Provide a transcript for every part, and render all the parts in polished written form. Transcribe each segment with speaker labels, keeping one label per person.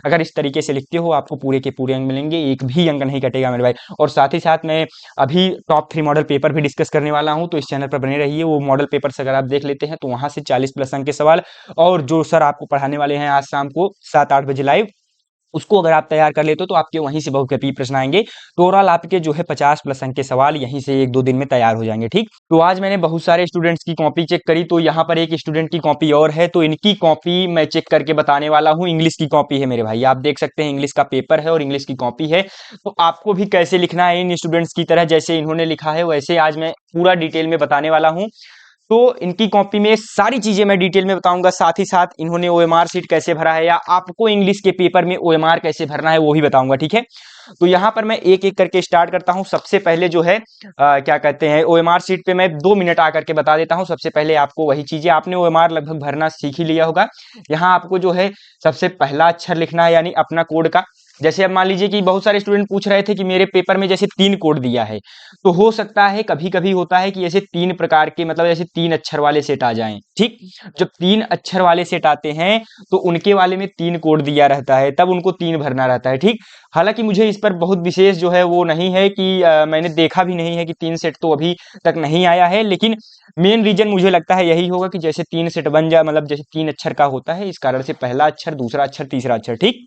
Speaker 1: अगर इस तरीके से लिखते हो आपको पूरे के पूरे अंक मिलेंगे, एक भी अंक नहीं कटेगा मेरे भाई। और साथ ही साथ मैं अभी टॉप 3 मॉडल पेपर भी डिस्कस करने वाला हूं, तो इस चैनल पर बने रहिए। वो मॉडल पेपर से अगर आप देख लेते हैं तो वहां से 40 प्लस अंक के सवाल, और जो सर आपको पढ़ाने वाले हैं आज शाम को 7-8 बजे लाइव, उसको अगर आप तैयार कर लेते हो तो आपके वहीं से बहुविकल्पीय प्रश्न आएंगे। तो ओवरऑल आपके जो है 50 प्लस अंक के सवाल यहीं से 1-2 दिन में तैयार हो जाएंगे। ठीक, तो आज मैंने बहुत सारे स्टूडेंट्स की कॉपी चेक करी, तो यहाँ पर एक स्टूडेंट की कॉपी और है, तो इनकी कॉपी मैं चेक करके बताने वाला हूँ। इंग्लिश की कॉपी है मेरे भाई, आप देख सकते हैं इंग्लिश का पेपर है और इंग्लिश की कॉपी है। तो आपको भी कैसे लिखना है इन स्टूडेंट्स की तरह, जैसे इन्होंने लिखा है वैसे आज मैं पूरा डिटेल में बताने वाला हूँ। तो इनकी कॉपी में सारी चीजें मैं डिटेल में बताऊंगा, साथ ही साथ इन्होंने ओएमआर सीट कैसे भरा है, या आपको इंग्लिश के पेपर में ओएमआर कैसे भरना है वो भी बताऊंगा। ठीक है, तो यहाँ पर मैं एक एक करके स्टार्ट करता हूँ। सबसे पहले जो है क्या कहते हैं, ओएमआर सीट पे मैं 2 मिनट आकर के बता देता हूँ। सबसे पहले आपको वही चीजें, आपने ओएमआर लगभग भरना सीख ही लिया होगा। यहाँ आपको जो है सबसे पहला अक्षर लिखना है, यानी अपना कोड का। जैसे अब मान लीजिए कि बहुत सारे स्टूडेंट पूछ रहे थे कि मेरे पेपर में जैसे 3 कोड दिया है, तो हो सकता है कभी कभी होता है कि ऐसे 3 प्रकार के, मतलब ऐसे 3 अक्षर वाले सेट आ जाएं। ठीक, जब 3 अक्षर वाले सेट आते हैं तो उनके वाले में 3 कोड दिया रहता है, तब उनको 3 भरना रहता है। ठीक, हालांकि मुझे इस पर बहुत विशेष जो है वो नहीं है कि मैंने देखा भी नहीं है कि 3 सेट तो अभी तक नहीं आया है, लेकिन मेन रीजन मुझे लगता है यही होगा कि जैसे 3 सेट बन जाए, मतलब जैसे 3 अक्षर का होता है, इस कारण से पहला अक्षर, दूसरा अक्षर, तीसरा अक्षर। ठीक,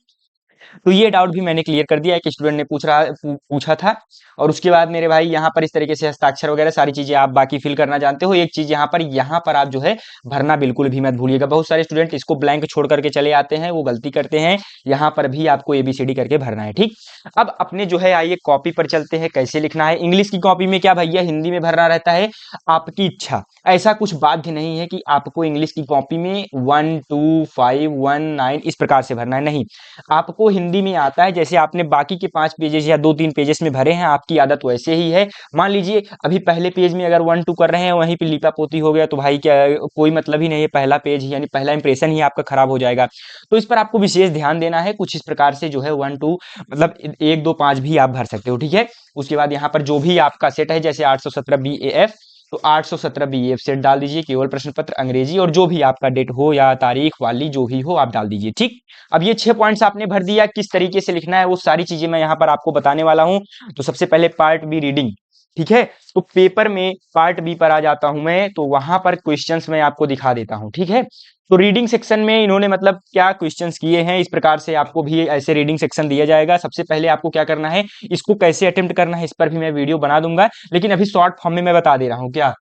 Speaker 1: तो ये डाउट भी मैंने क्लियर कर दिया है कि स्टूडेंट ने पूछा था। और उसके बाद मेरे भाई यहाँ पर इस तरीके से हस्ताक्षर वगैरह सारी चीजें आप बाकी फिल करना जानते हो। एक चीज यहाँ पर आप जो है भरना बिल्कुल भी मत भूलिएगा। बहुत सारे स्टूडेंट इसको ब्लैंक छोड़ करके चले आते हैं, वो गलती करते हैं। यहाँ पर भी आपको एबीसीडी करके भरना है। ठीक, अब अपने जो है आइए कॉपी पर चलते हैं, कैसे लिखना है। इंग्लिश की कॉपी में क्या भैया हिंदी में भरना रहता है, आपकी इच्छा। ऐसा कुछ बाध्य नहीं है कि आपको इंग्लिश की कॉपी में 1 2 5 1 9 इस प्रकार से भरना है, नहीं। आपको हिंदी में आता है, जैसे आपने बाकी के 5 पेजेस या 2-3 पेजेस में भरे हैं, आपकी आदत वैसे ही है। मान लीजिए अभी पहले पेज में अगर 1 2 कर रहे हैं, वहीं पे लिपा पोती हो गया, तो भाई क्या, कोई मतलब ही नहीं है। पहला पेज यानी पहला इंप्रेशन ही आपका खराब हो जाएगा। तो इस पर आपको विशेष ध्यान देना है। कुछ इस प्रकार से जो है 1 2 मतलब 1 2 5 भी आप भर सकते हो। ठीक है, उसके बाद यहाँ पर जो भी आपका सेट है, जैसे 817 BAF, तो 817 BAF सेट डाल दीजिए। केवल प्रश्न पत्र अंग्रेजी और जो भी आपका डेट हो या तारीख वाली जो भी हो आप डाल दीजिए। ठीक, अब ये 6 पॉइंट्स आपने भर दिया, किस तरीके से लिखना है वो सारी चीजें मैं यहाँ पर आपको बताने वाला हूँ। तो सबसे पहले पार्ट बी रीडिंग। ठीक है, तो पेपर में पार्ट बी पर आ जाता हूं मैं, तो वहां पर क्वेश्चंस मैं आपको दिखा देता हूं। ठीक है, तो रीडिंग सेक्शन में इन्होंने मतलब क्या क्वेश्चंस किए हैं, इस प्रकार से आपको भी ऐसे रीडिंग सेक्शन दिया जाएगा। सबसे पहले आपको क्या करना है, इसको कैसे अटेम्प्ट करना है इस पर भी मैं वीडियो बना दूंगा, लेकिन अभी शॉर्ट फॉर्म में मैं बता दे रहा हूँ क्या,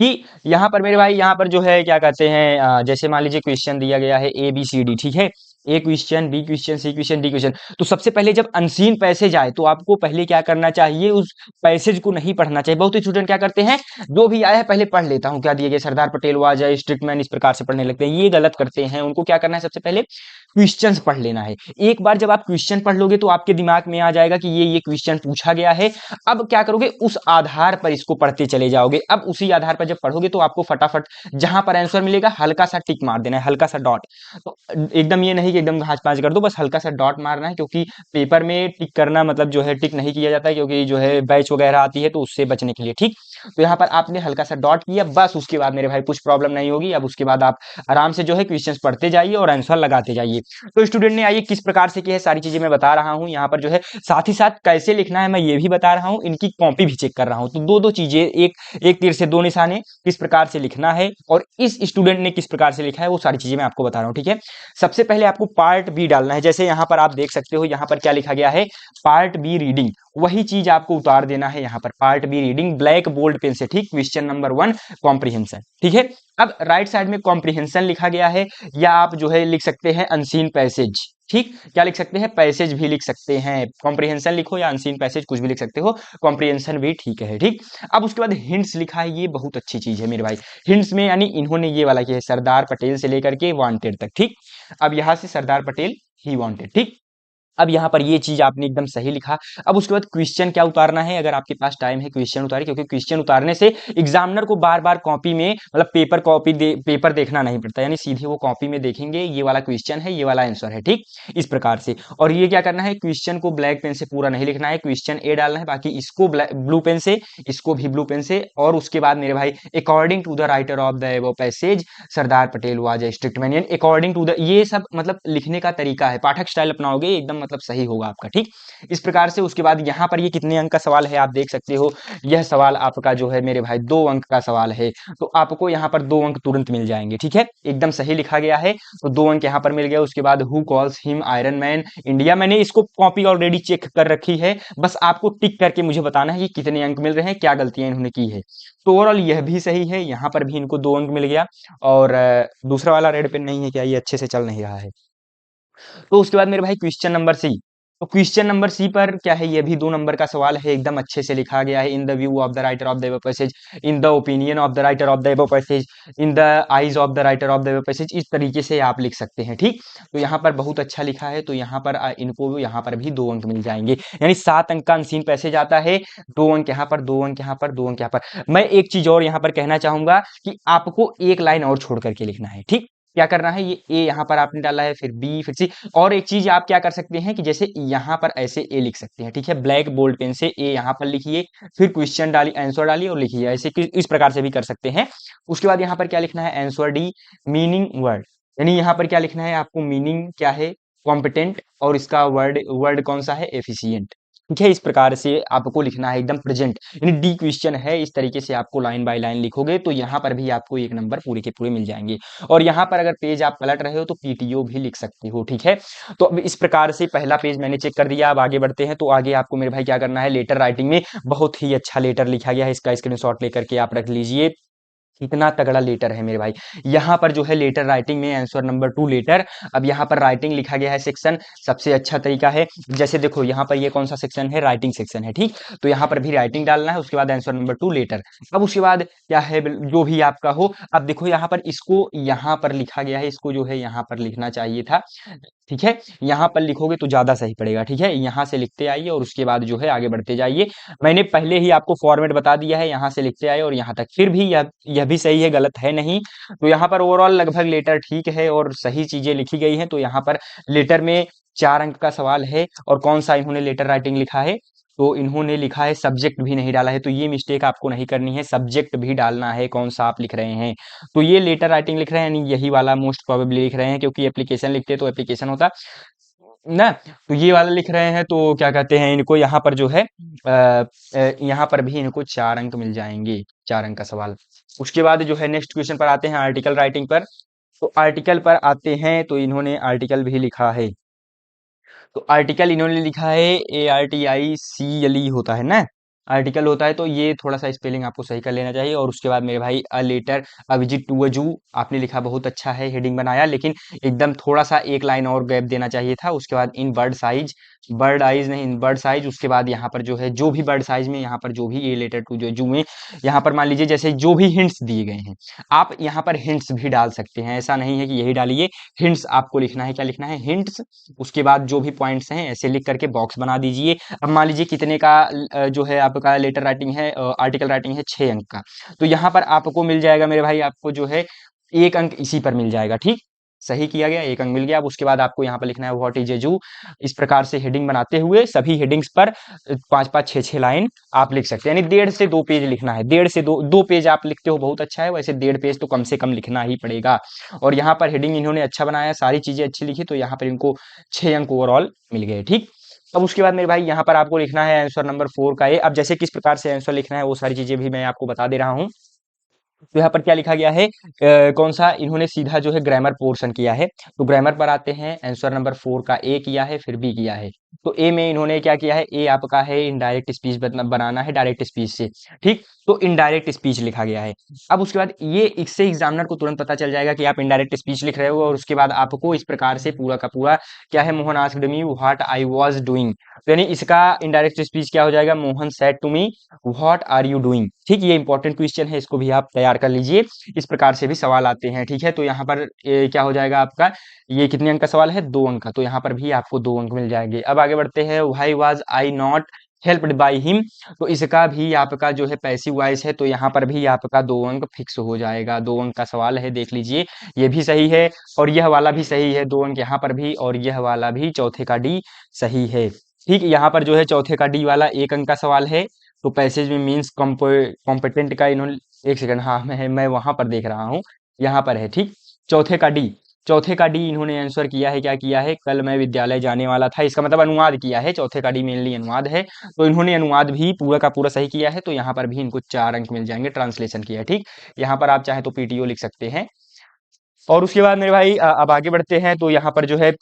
Speaker 1: कि यहाँ पर मेरे भाई यहाँ पर जो है क्या कहते हैं, जैसे मान लीजिए क्वेश्चन दिया गया है ABCD। ठीक है, ए क्वेश्चन, बी क्वेश्चन, सी क्वेश्चन, डी क्वेश्चन। तो सबसे पहले जब अनसीन पैसेज आए तो आपको पहले क्या करना चाहिए, उस पैसेज को नहीं पढ़ना चाहिए। बहुत ही स्टूडेंट क्या करते हैं, जो भी आया है पहले पढ़ लेता हूँ, क्या दिए गए, सरदार पटेल वाज अ स्ट्रिक्ट, इस प्रकार से पढ़ने लगते हैं। ये गलत करते हैं। उनको क्या करना है, सबसे पहले क्वेश्चंस पढ़ लेना है। एक बार जब आप क्वेश्चन पढ़ लोगे तो आपके दिमाग में आ जाएगा कि ये क्वेश्चन पूछा गया है। अब क्या करोगे, उस आधार पर इसको पढ़ते चले जाओगे। अब उसी आधार पर जब पढ़ोगे तो आपको फटाफट जहां पर आंसर मिलेगा हल्का सा टिक मार देना है, हल्का सा डॉट। तो एकदम ये नहीं कि एकदम घाच पांच कर दो, बस हल्का सा डॉट मारना है, क्योंकि पेपर में टिक करना मतलब जो है टिक नहीं किया जाता है, क्योंकि जो है बैच वगैरह आती है तो उससे बचने के लिए। ठीक, तो यहाँ पर आपने हल्का सा डॉट किया, बस उसके बाद मेरे भाई कुछ प्रॉब्लम नहीं होगी। अब उसके बाद आप आराम से जो है क्वेश्चंस पढ़ते जाइए और आंसर लगाते जाइए। तो स्टूडेंट ने आइए किस प्रकार से किया है सारी चीजें मैं बता रहा हूँ यहाँ पर जो है, साथ ही साथ कैसे लिखना है मैं ये भी बता रहा हूँ, इनकी कॉपी भी चेक कर रहा हूँ। तो दो दो चीजें, एक एक तीर से दो निशाने, किस प्रकार से लिखना है और इस स्टूडेंट ने किस प्रकार से लिखा है वो सारी चीजें मैं आपको बता रहा हूँ। ठीक है, सबसे पहले आपको पार्ट बी डालना है। जैसे यहाँ पर आप देख सकते हो, यहाँ पर क्या लिखा गया है, पार्ट बी रीडिंग। वही चीज आपको उतार देना है यहाँ पर, part B reading black bold pen से। ठीक, क्वेश्चन नंबर 1 कॉम्प्रिहेंशन। ठीक है, अब राइट साइड में कॉम्प्रिहेंशन लिखा गया है, या आप जो है लिख सकते हैं अनसीन पैसेज। ठीक, क्या लिख सकते हैं, पैसेज भी लिख सकते हैं। कॉम्प्रिहेंशन लिखो या अनसीन पैसेज, कुछ भी लिख सकते हो, कॉम्प्रिहेंशन भी ठीक है। ठीक, अब उसके बाद हिंट्स लिखा है, ये बहुत अच्छी चीज है मेरे भाई। हिंट्स में यानी इन्होंने ये वाला किया है, सरदार पटेल से लेकर के वांटेड तक। ठीक, अब यहां से सरदार पटेल ही वांटेड। ठीक, अब यहाँ पर ये चीज आपने एकदम सही लिखा। अब उसके बाद क्वेश्चन क्या उतारना है, अगर आपके पास टाइम है क्वेश्चन उतारिए, क्योंकि क्वेश्चन उतारने से एग्जामिनर को बार बार कॉपी में मतलब पेपर देखना नहीं पड़ता, यानी सीधे वो कॉपी में देखेंगे ये वाला क्वेश्चन है, ये वाला आंसर है, ठीक, इस प्रकार से। और ये क्या करना है, क्वेश्चन को ब्लैक पेन से पूरा नहीं लिखना है, क्वेश्चन ए डालना है, बाकी इसको ब्लू पेन से, इसको भी ब्लू पेन से। और उसके बाद मेरे भाई according to the writer of the above passage Sardar Patel was a strict man, according to the, ये सब मतलब लिखने का तरीका है, पाठक स्टाइल अपनाओगे एकदम मतलब सही होगा आपका, ठीक, इस प्रकार से। उसके बाद यहाँ पर ये कितने अंक का सवाल है आप देख सकते हो, यह सवाल आपका जो है मेरे भाई 2 अंक का सवाल है, तो आपको यहाँ पर 2 अंक तुरंत मिल जाएंगे, ठीक है, एकदम सही लिखा गया है, तो 2 अंक यहाँ पर मिल गया। उसके बाद who calls him iron man India, मैंने इसको कॉपी ऑलरेडी चेक कर रखी है, बस आपको टिक करके मुझे बताना है कि कितने अंक मिल रहे हैं, क्या गलतियां इन्होंने की है। तो ओवरऑल यह भी सही है, यहाँ पर भी इनको 2 अंक मिल गया। और दूसरा वाला रेड पेन नहीं है क्या, ये अच्छे से चल नहीं रहा है। तो उसके बाद मेरे भाई क्वेश्चन नंबर सी, तो क्वेश्चन नंबर सी पर क्या है, ये भी 2 नंबर का सवाल है, एकदम अच्छे से लिखा गया है। In the view of the writer of the above passage, in the opinion of the writer of the above passage, in the eyes of the writer of the above passage, इस तरीके से आप लिख सकते हैं, ठीक। तो यहाँ पर बहुत अच्छा लिखा है, तो यहाँ पर इनको यहाँ पर भी 2 अंक मिल जाएंगे, यानी 7 अंक का अनसीन पैसेज आता है, 2 अंक यहाँ पर, 2 अंक यहाँ पर, 2 अंक यहाँ पर। मैं एक चीज और यहाँ पर कहना चाहूंगा कि आपको एक लाइन और छोड़ करके लिखना है, ठीक, क्या करना है, ये ए यहाँ पर आपने डाला है, फिर बी, फिर सी। और एक चीज आप क्या कर सकते हैं कि जैसे यहाँ पर ऐसे ए लिख सकते हैं, ठीक है, ब्लैक बोल्ड पेन से ए यहाँ पर लिखिए, फिर क्वेश्चन डालिए, आंसर डालिए और लिखिए, ऐसे इस प्रकार से भी कर सकते हैं। उसके बाद यहाँ पर क्या लिखना है, आंसर डी, मीनिंग वर्ड, यानी यहाँ पर क्या लिखना है आपको, मीनिंग क्या है, कॉम्पिटेंट, और इसका वर्ड वर्ड कौन सा है, एफिशिएंट, ठीक है, इस प्रकार से आपको लिखना है एकदम प्रेजेंट, यानी डी क्वेश्चन है, इस तरीके से आपको लाइन बाय लाइन लिखोगे तो यहाँ पर भी आपको 1 नंबर पूरे के पूरे मिल जाएंगे। और यहाँ पर अगर पेज आप पलट रहे हो तो पीटीओ भी लिख सकते हो, ठीक है। तो अब इस प्रकार से पहला पेज मैंने चेक कर दिया, अब आगे बढ़ते हैं। तो आगे आपको मेरे भाई क्या करना है, लेटर राइटिंग में बहुत ही अच्छा लेटर लिखा गया है, इसका स्क्रीनशॉट लेकर के आप रख लीजिए, कितना तगड़ा लेटर है मेरे भाई। यहाँ पर जो है लेटर राइटिंग में आंसर नंबर 2 लेटर। अब यहाँ पर राइटिंग लिखा गया है सेक्शन, सबसे अच्छा तरीका है, जैसे देखो यहाँ पर ये कौन सा सेक्शन है, राइटिंग सेक्शन है, ठीक। तो यहाँ पर भी राइटिंग डालना है, उसके बाद आंसर नंबर 2 लेटर। अब उसके बाद क्या है, जो भी आपका हो। अब देखो यहाँ पर इसको यहाँ पर लिखा गया है, इसको जो है यहाँ पर लिखना चाहिए था, ठीक है, यहाँ पर लिखोगे तो ज्यादा सही पड़ेगा, ठीक है, यहाँ से लिखते आइए और उसके बाद जो है आगे बढ़ते जाइए। मैंने पहले ही आपको फॉर्मेट बता दिया है, यहाँ से लिखते आए और यहाँ तक, फिर भी यह भी सही है, गलत है नहीं। तो यहाँ पर ओवरऑल लगभग लेटर ठीक है और सही चीजें लिखी गई हैं। तो यहाँ पर लेटर में 4 अंक का सवाल है, और कौन सा इन्होंने लेटर राइटिंग लिखा है, तो इन्होंने लिखा है सब्जेक्ट भी नहीं डाला है, तो ये मिस्टेक आपको नहीं करनी है, सब्जेक्ट भी डालना है, कौन सा आप लिख रहे हैं। तो ये लेटर राइटिंग लिख रहे हैं, यानी यही वाला मोस्ट प्रोबेबली लिख रहे हैं, क्योंकि एप्लीकेशन लिखते तो एप्लीकेशन होता ना। तो ये वाला लिख रहे हैं, तो क्या कहते हैं, इनको यहाँ पर जो है यहाँ पर भी इनको 4 अंक मिल जाएंगे, 4 अंक का सवाल। उसके बाद जो है नेक्स्ट क्वेश्चन पर आते हैं, आर्टिकल राइटिंग पर। तो आर्टिकल पर आते हैं, तो इन्होंने आर्टिकल भी लिखा है, तो आर्टिकल इन्होंने लिखा है ARTICLE होता है ना, आर्टिकल होता है, तो ये थोड़ा सा स्पेलिंग आपको सही कर लेना चाहिए। और उसके बाद मेरे भाई a letter, a visit to a zoo, आपने लिखा बहुत अच्छा है, हेडिंग बनाया, लेकिन एकदम थोड़ा सा एक लाइन और गैप देना चाहिए था। उसके बाद इन बर्ड साइज, बर्ड आइज नहीं, इन बर्ड साइज। उसके बाद यहाँ पर जो है जो भी बर्ड साइज में, यहाँ पर जो भी ए लेटर टू जो जू में, यहाँ पर मान लीजिए जैसे जो भी हिंट्स दिए गए हैं, आप यहाँ पर हिंट्स भी डाल सकते हैं, ऐसा नहीं है कि यही डालिए, हिंट्स आपको लिखना है, क्या लिखना है, हिंट्स। उसके बाद जो भी पॉइंट्स हैं ऐसे लिख करके बॉक्स बना दीजिए। अब मान लीजिए कितने का जो है आपका लेटर राइटिंग है, आर्टिकल राइटिंग है 6 अंक का, तो यहाँ पर आपको मिल जाएगा मेरे भाई, आपको जो है 1 अंक इसी पर मिल जाएगा, ठीक, सही किया गया, 1 अंक मिल गया। अब उसके बाद आपको यहाँ पर लिखना है व्हाट इज ए जू, इस प्रकार से हेडिंग बनाते हुए सभी हेडिंग्स पर 5-5 6-6 लाइन आप लिख सकते हैं, यानी 1.5 से 2 पेज लिखना है, 1.5 से 2 पेज आप लिखते हो बहुत अच्छा है, वैसे 1.5 पेज तो कम से कम लिखना ही पड़ेगा। और यहाँ पर हेडिंग इन्होंने अच्छा बनाया, सारी चीजें अच्छी लिखी, तो यहाँ पर इनको 6 अंक ओवरऑल मिल गए, ठीक। अब उसके बाद मेरे भाई यहाँ पर आपको लिखना है आंसर नंबर 4 का ए। अब जैसे किस प्रकार से आंसर लिखना है वो सारी चीजें भी मैं आपको बता दे रहा हूँ। तो यहाँ पर क्या लिखा गया है, कौन सा, इन्होंने सीधा जो है ग्रामर पोर्शन किया है। तो ग्रामर पर आते हैं, आंसर नंबर 4 का ए किया है, फिर बी किया है। तो ए में इन्होंने क्या किया है, ए आपका है इनडायरेक्ट स्पीच बनाना है डायरेक्ट स्पीच से, ठीक। तो इनडायरेक्ट स्पीच लिखा गया है। अब उसके बाद ये इससे एग्जामिनर को तुरंत पता चल जाएगा कि आप इनडायरेक्ट स्पीच लिख रहे हो, और उसके बाद आपको इस प्रकार से पूरा का पूरा क्या है, Mohan asked me what I was doing, तो यानी इसका इनडायरेक्ट स्पीच क्या हो जाएगा, Mohan said to me what are you doing. ठीक, ये इंपॉर्टेंट क्वेश्चन है, इसको भी आप तैयार कर लीजिए, इस प्रकार से भी सवाल आते हैं। ठीक है, तो यहाँ पर क्या हो जाएगा आपका, ये कितने अंक का सवाल है, 2 अंक का, तो यहाँ पर भी आपको 2 अंक मिल जाएंगे। अब आगे बढ़ते हैं, why was I not helped by him, तो इसका भी आपका जो है पैसिव वॉइस है, तो यहाँ पर भी आपका 2 अंक फिक्स हो जाएगा। 2 अंक का सवाल है, देख लीजिए, ये भी सही है और यह वाला भी सही है, 2 अंक यहाँ पर भी, और यह वाला भी चौथे का डी सही है। ठीक, यहाँ पर जो है चौथे का डी वाला 1 अंक का सवाल है, तो पैसेज में मीन्स कॉम्पिटेंट का इन्होंने, एक सेकंड, हाँ मैं वहां पर देख रहा हूँ, यहाँ पर है। ठीक, चौथे का डी, चौथे का डी इन्होंने आंसर किया है, क्या किया है, कल मैं विद्यालय जाने वाला था, इसका मतलब अनुवाद किया है, चौथे का डी मेनली अनुवाद है, तो इन्होंने अनुवाद भी पूरा का पूरा सही किया है, तो यहाँ पर भी इनको 4 अंक मिल जाएंगे, ट्रांसलेशन किया है। ठीक, यहाँ पर आप चाहे तो पीटीओ लिख सकते हैं। और उसके बाद मेरे भाई अब आगे बढ़ते हैं, तो यहाँ पर जो है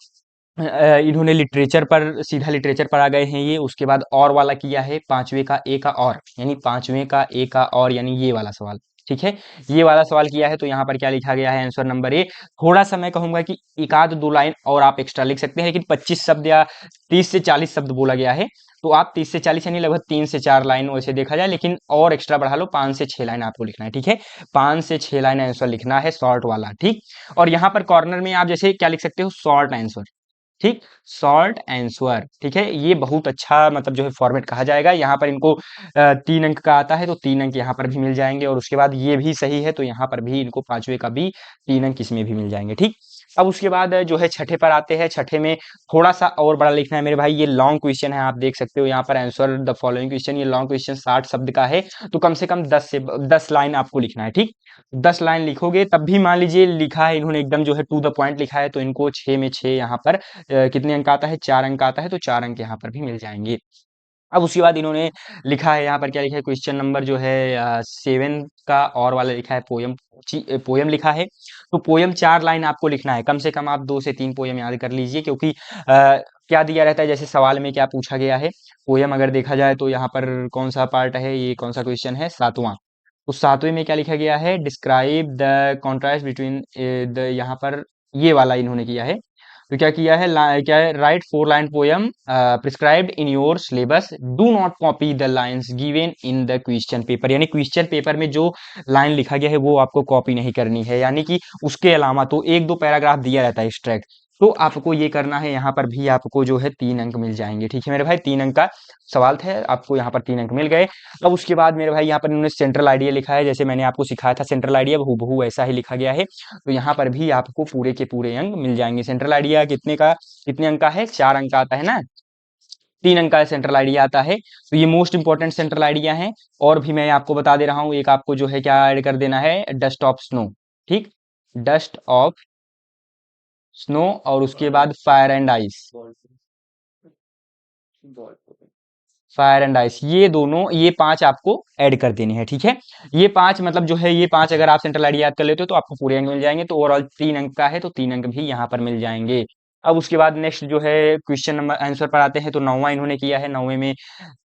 Speaker 1: इन्होंने लिटरेचर पर, सीधा लिटरेचर पर आ गए हैं ये। उसके बाद और वाला किया है, 5वें का ए का और, यानी 5वें का ए का और, यानी ये वाला सवाल। ठीक है, ये वाला सवाल किया है, तो यहाँ पर क्या लिखा गया है, आंसर नंबर ए। थोड़ा सा मैं कहूंगा कि एक आध 2 लाइन और आप एक्स्ट्रा लिख सकते हैं, लेकिन 25 शब्द या 30 से 40 शब्द बोला गया है, तो आप 30 से 40 यानी लगभग 3 से 4 लाइन वैसे देखा जाए, लेकिन और एक्स्ट्रा बढ़ा लो, 5 से 6 लाइन आपको लिखना है। ठीक है, 5 से 6 लाइन आंसर लिखना है, शॉर्ट वाला। ठीक, और यहाँ पर कॉर्नर में आप जैसे क्या लिख सकते हो, शॉर्ट आंसर। ठीक, शॉर्ट आंसर। ठीक है, ये बहुत अच्छा मतलब जो है फॉर्मेट कहा जाएगा। यहाँ पर इनको 3 अंक का आता है, तो 3 अंक यहाँ पर भी मिल जाएंगे, और उसके बाद ये भी सही है, तो यहाँ पर भी इनको 5वें का भी 3 अंक इसमें भी मिल जाएंगे। ठीक, अब उसके बाद जो है छठे पर आते हैं। छठे में थोड़ा सा और बड़ा लिखना है मेरे भाई, ये लॉन्ग क्वेश्चन है, आप देख सकते हो यहाँ पर आंसर द फॉलोइंग क्वेश्चन, ये लॉन्ग क्वेश्चन 60 शब्द का है, तो कम से कम 10 लाइन आपको लिखना है। ठीक, 10 लाइन लिखोगे, तब भी मान लीजिए लिखा है इन्होंने एकदम जो है टू द पॉइंट लिखा है, तो इनको 6 में 6 यहाँ पर कितने अंक आता है, 4 अंक आता है, तो 4 अंक यहाँ पर भी मिल जाएंगे। अब उसके बाद इन्होंने लिखा है, यहाँ पर क्या लिखा है, क्वेश्चन नंबर जो है 7 का और वाला लिखा है, पोयम, पोयम लिखा है, तो पोयम 4 लाइन आपको लिखना है, कम से कम आप 2 से 3 पोयम याद कर लीजिए, क्योंकि क्या दिया रहता है, जैसे सवाल में क्या पूछा गया है, पोयम अगर देखा जाए तो यहाँ पर कौन सा पार्ट है, ये कौन सा क्वेश्चन है, 7वां, तो 7वें में क्या लिखा गया है, describe the contrast between the, यहाँ पर ये वाला इन्होंने किया है, तो क्या किया है, क्या है, right 4 line poem prescribed in your syllabus, do not copy the lines given in the question paper, यानी क्वेश्चन पेपर में जो लाइन लिखा गया है वो आपको कॉपी नहीं करनी है, यानी कि उसके अलावा तो 1-2 पैराग्राफ दिया रहता है एक्स्ट्रैक्ट, तो आपको ये करना है, यहाँ पर भी आपको जो है 3 अंक मिल जाएंगे। ठीक है मेरे भाई, 3 अंक का सवाल था, आपको यहाँ पर 3 अंक मिल गए। अब उसके बाद मेरे भाई यहाँ पर इन्होंने सेंट्रल आइडिया लिखा है, जैसे मैंने आपको सिखाया था सेंट्रल आइडिया, हूबहू ऐसा ही लिखा गया है, तो यहाँ पर भी आपको पूरे के पूरे अंक मिल जाएंगे। सेंट्रल आइडिया कितने अंक का है, 4 अंक का आता है ना, 3 अंक का सेंट्रल आइडिया आता है, तो ये मोस्ट इंपॉर्टेंट सेंट्रल आइडिया है। और भी मैं आपको बता दे रहा हूँ, एक आपको जो है क्या ऐड कर देना है, डस्ट ऑफ स्नो। ठीक, डस्ट ऑफ स्नो, और उसके बाद fire and ice, fire and ice, ये दोनों, ये 5 आपको ऐड कर देने हैं। ठीक है, ये 5 मतलब जो है, ये 5 अगर आप सेंट्रल आइडिया याद कर लेते हो तो आपको पूरे अंक मिल जाएंगे, तो ओवरऑल 3 अंक का है, तो 3 अंक भी यहाँ पर मिल जाएंगे। अब उसके बाद नेक्स्ट जो है क्वेश्चन नंबर आंसर पर आते हैं, तो 9वां इन्होंने किया है। 9वें में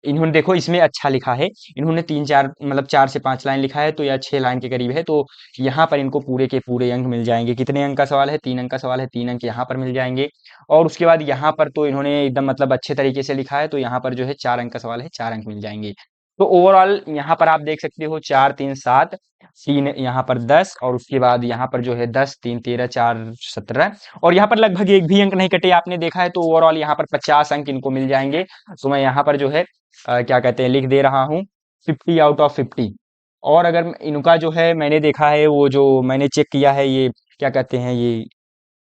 Speaker 1: इन्होंने देखो इसमें अच्छा लिखा है, इन्होंने 3-4 मतलब 4 से 5 लाइन लिखा है, तो या 6 लाइन के करीब है, तो यहाँ पर इनको पूरे के पूरे अंक मिल जाएंगे। कितने अंक का सवाल है, 3 अंक का सवाल है, 3 अंक यहाँ पर मिल जाएंगे। और उसके बाद यहाँ पर तो इन्होंने एकदम मतलब अच्छे तरीके से लिखा है, तो यहाँ पर जो है 4 अंक का सवाल है, 4 अंक मिल जाएंगे। तो ओवरऑल यहाँ पर आप देख सकते हो 4 3 7, 3 यहाँ पर 10, और उसके बाद यहाँ पर जो है 10 3 13 4 17, और यहाँ पर लगभग एक भी अंक नहीं कटे, आपने देखा है, तो ओवरऑल यहाँ पर 50 अंक इनको मिल जाएंगे। तो मैं यहाँ पर जो है क्या कहते हैं, लिख दे रहा हूँ 50 आउट ऑफ 50। और अगर इनका जो है मैंने देखा है, वो जो मैंने चेक किया है, ये क्या कहते हैं, ये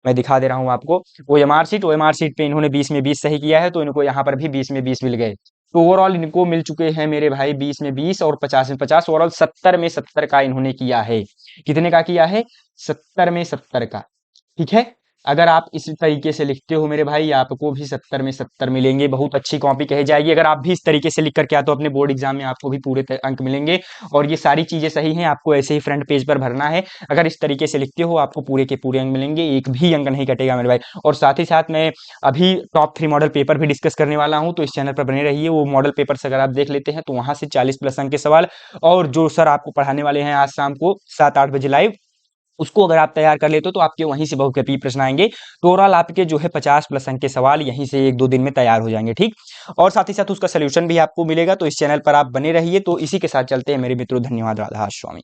Speaker 1: मैं दिखा दे रहा हूँ आपको, ओएमआर शीट पे इन्होंने 20 में 20 सही किया है, तो इनको यहाँ पर भी 20 में 20 मिल गए। तो ओवरऑल इनको मिल चुके हैं मेरे भाई 20 में 20 और 50 में 50, ओवरऑल 70 में 70 का इन्होंने किया है। कितने का किया है, 70 में 70 का। ठीक है, अगर आप इस तरीके से लिखते हो मेरे भाई, आपको भी 70 में 70 मिलेंगे, बहुत अच्छी कॉपी कही जाएगी। अगर आप भी इस तरीके से लिख करके आते हो अपने बोर्ड एग्जाम में, आपको भी पूरे अंक मिलेंगे। और ये सारी चीजें सही हैं, आपको ऐसे ही फ्रंट पेज पर भरना है। अगर इस तरीके से लिखते हो, आपको पूरे के पूरे अंक मिलेंगे, एक भी अंक नहीं कटेगा मेरे भाई। और साथ ही साथ मैं अभी टॉप 3 मॉडल पेपर भी डिस्कस करने वाला हूँ, तो इस चैनल पर बने रहिए। वो मॉडल पेपर अगर आप देख लेते हैं तो वहां से 40 प्लस अंक के सवाल, और जो सर आपको पढ़ाने वाले हैं आज शाम को 7-8 बजे लाइव, उसको अगर आप तैयार कर लेते हो तो आपके वहीं से बहुकल्पीय प्रश्न आएंगे। तो ओवरऑल आपके जो है 50 प्लस अंक के सवाल यहीं से 1-2 दिन में तैयार हो जाएंगे, ठीक। और साथ ही साथ उसका सोल्यूशन भी आपको मिलेगा, तो इस चैनल पर आप बने रहिए। तो इसी के साथ चलते हैं मेरे मित्रों, धन्यवाद, राधा स्वामी।